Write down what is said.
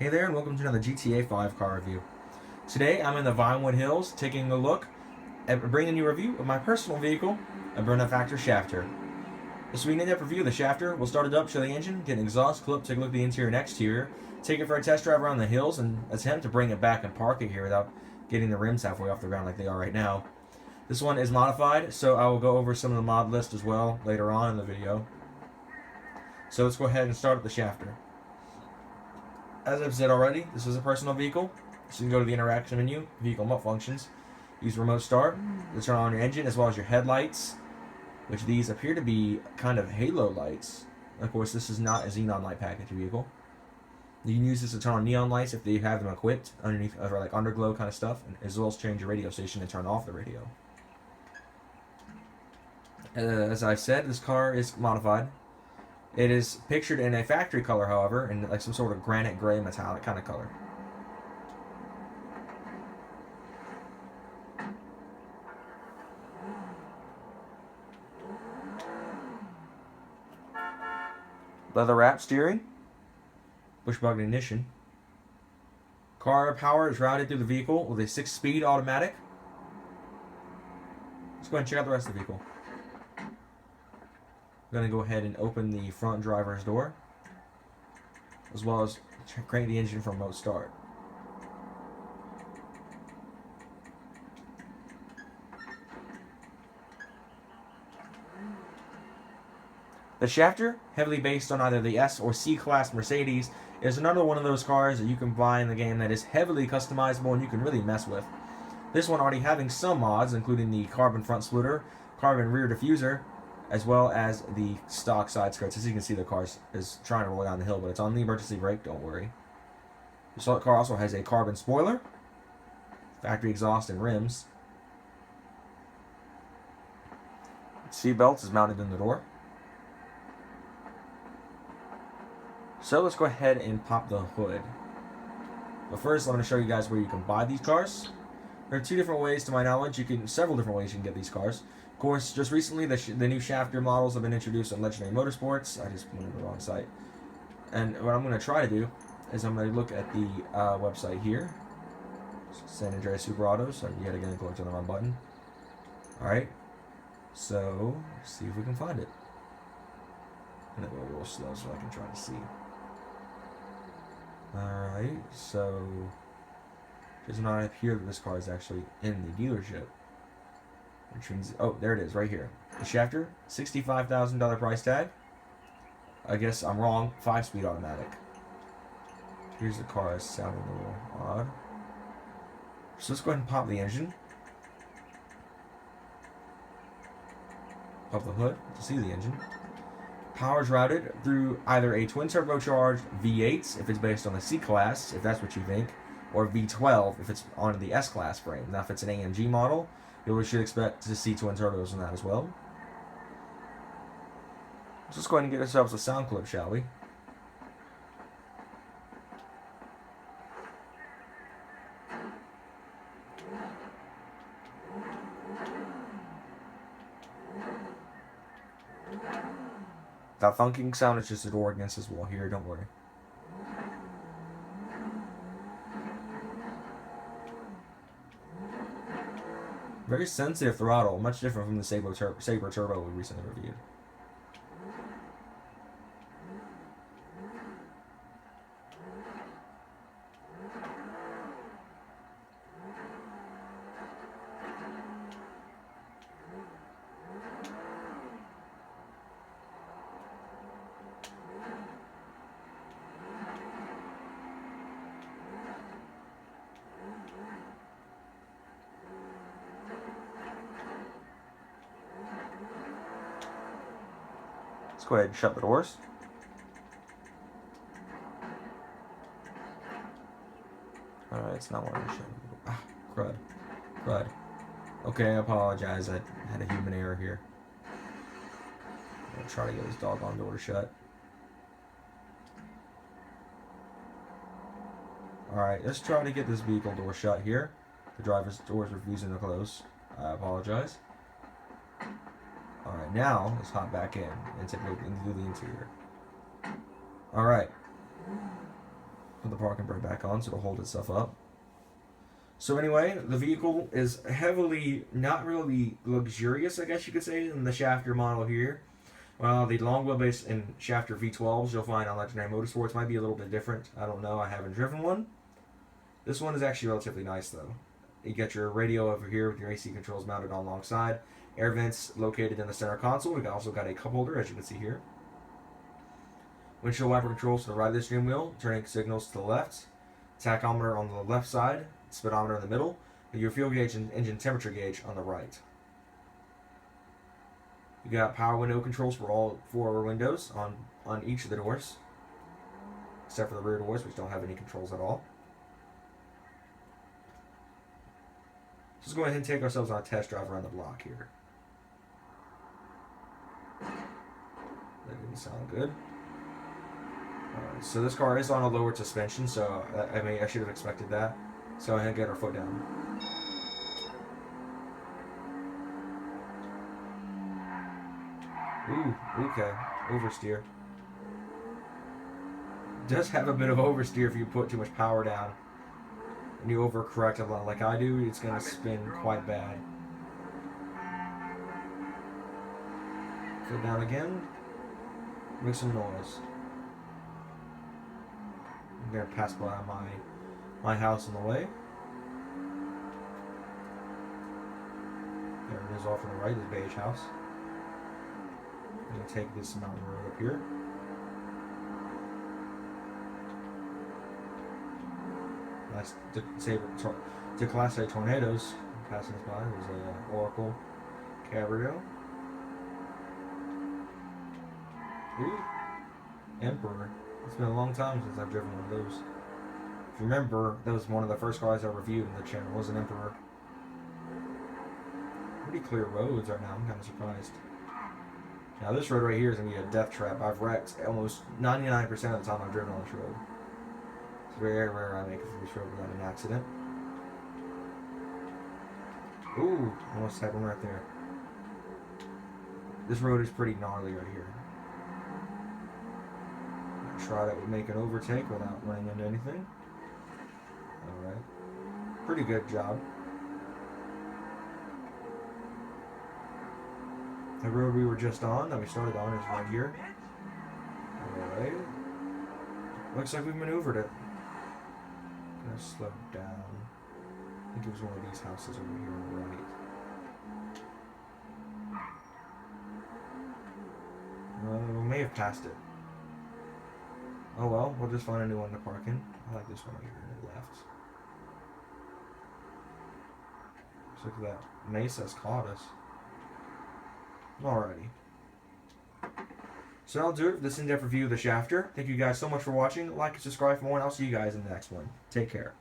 Hey there, and welcome to another GTA 5 car review. Today I'm in the Vinewood Hills taking a look at bringing you a review of my personal vehicle, a Benefactor Schafter. This will be an in-depth review of the Schafter. We'll start it up, show the engine, get an exhaust clip, take a look at the interior and exterior, take it for a test drive around the hills, and attempt to bring it back and park it here without getting the rims halfway off the ground like they are right now. This one is modified, so I will go over some of the mod list as well later on in the video. So let's go ahead and start up the Schafter. As I've said already, this is a personal vehicle, so you can go to the interaction menu, vehicle functions, use remote start to turn on your engine as well as your headlights, which these appear to be kind of halo lights. Of course, this is not a xenon light package vehicle. You can use this to turn on neon lights if they have them equipped underneath, or like underglow kind of stuff, as well as change your radio station and turn off the radio. As I said, this car is modified. It is pictured in a factory color, however, in like some sort of granite gray metallic kind of color. Leather wrap steering, push button ignition. Car power is routed through the vehicle with a 6-speed automatic. Let's go ahead and check out the rest of the vehicle. I'm going to go ahead and open the front driver's door, as well as crank the engine from remote start. The Schafter, heavily based on either the S or C class Mercedes, is another one of those cars that you can buy in the game that is heavily customizable and you can really mess with. This one already having some mods, including the carbon front splitter, carbon rear diffuser, as well as the stock side skirts. As you can see, the car is trying to roll down the hill, but it's on the emergency brake, don't worry. This car also has a carbon spoiler, factory exhaust and rims. Seat belt is mounted in the door. So let's go ahead and pop the hood. But first, I'm going to show you guys where you can buy these cars. There are two different ways, to my knowledge. Several different ways you can get these cars. Of course, just recently, the new Schafter models have been introduced on Legendary Motorsports. I just went to the wrong site. And what I'm going to try to do is I'm going to look at the website here. San Andreas Super Autos. So yet again, clicked on the wrong button. Alright. So, let's see if we can find it. I'm going to go a little slow so I can try to see. Alright, so it does not appear that this car is actually in the dealership. Which means, oh, there it is, right here. The Schafter, $65,000 price tag. I guess I'm wrong, 5-speed automatic. Here's the car, it's sounding a little odd. So let's go ahead and pop the engine. Pop the hood to see the engine. Power is routed through either a twin turbocharged V8 if it's based on the C class, if that's what you think, or V12 if it's on the S class frame. Now, if it's an AMG model, you should expect to see twin turbos in that as well. Let's just go ahead and get ourselves a sound clip, shall we? That thunking sound is just a door against this wall here, don't worry. Very sensitive throttle, much different from the Sabre Turbo we recently reviewed. Let's go ahead and shut the doors. Alright, it's not wanting to shut. Ah, crud. Crud. Okay, I apologize. I had a human error here. I'm going to try to get this doggone door shut. Alright, let's try to get this vehicle door shut here. The driver's door is refusing to close. I apologize. Alright, now let's hop back in and take a look into the interior. Alright. Put the parking brake back on so it'll hold itself up. So anyway, the vehicle is heavily, not really luxurious, I guess you could say, in the Schafter model here. Well, the long wheelbase in Schafter V12s you'll find on Legendary Motorsports might be a little bit different. I don't know. I haven't driven one. This one is actually relatively nice, though. You get your radio over here with your AC controls mounted on alongside. Air vents located in the center console. We've also got a cup holder, as you can see here. Windshield wiper controls to the right of the steering wheel, turning signals to the left. Tachometer on the left side, speedometer in the middle, and your fuel gauge and engine temperature gauge on the right. You got power window controls for all 4 windows on each of the doors, except for the rear doors, which don't have any controls at all. Let's go ahead and take ourselves on a test drive around the block here. That didn't sound good. Alright, so this car is on a lowered suspension, so I should have expected that. So I had to get our foot down. Ooh, okay. Oversteer. Does have a bit of oversteer if you put too much power down. And you overcorrect a lot like I do, it's going to spin quite bad. Foot down again. Make some noise. I'm going to pass by my house on the way. There it is off on the right, this beige house. I'm going to take this mountain road up here. Nice to Class A tornadoes passing us by. There's a Oracle Cabrio. Ooh, Emperor. It's been a long time since I've driven one of those. If you remember, that was one of the first cars I reviewed in the channel. Was an Emperor. Pretty clear roads right now. I'm kind of surprised. Now this road right here is going to be a death trap. I've wrecked almost 99% of the time I've driven on this road. It's very rare I make it through this road without an accident. Ooh, almost had one right there. This road is pretty gnarly right here. I'll try that would make an overtake without running into anything. Alright. Pretty good job. The road we were just on, that we started on, is right here. Alright. Looks like we've maneuvered it. Gonna slow down. I think it was one of these houses over here on the right. We may have passed it. Oh well, we'll just find a new one to park in. I like this one right here on the left. Looks like that Mesa's caught us. Alrighty. So that'll do it for this in-depth review of the Schafter. Thank you guys so much for watching. Like and subscribe for more, and I'll see you guys in the next one. Take care.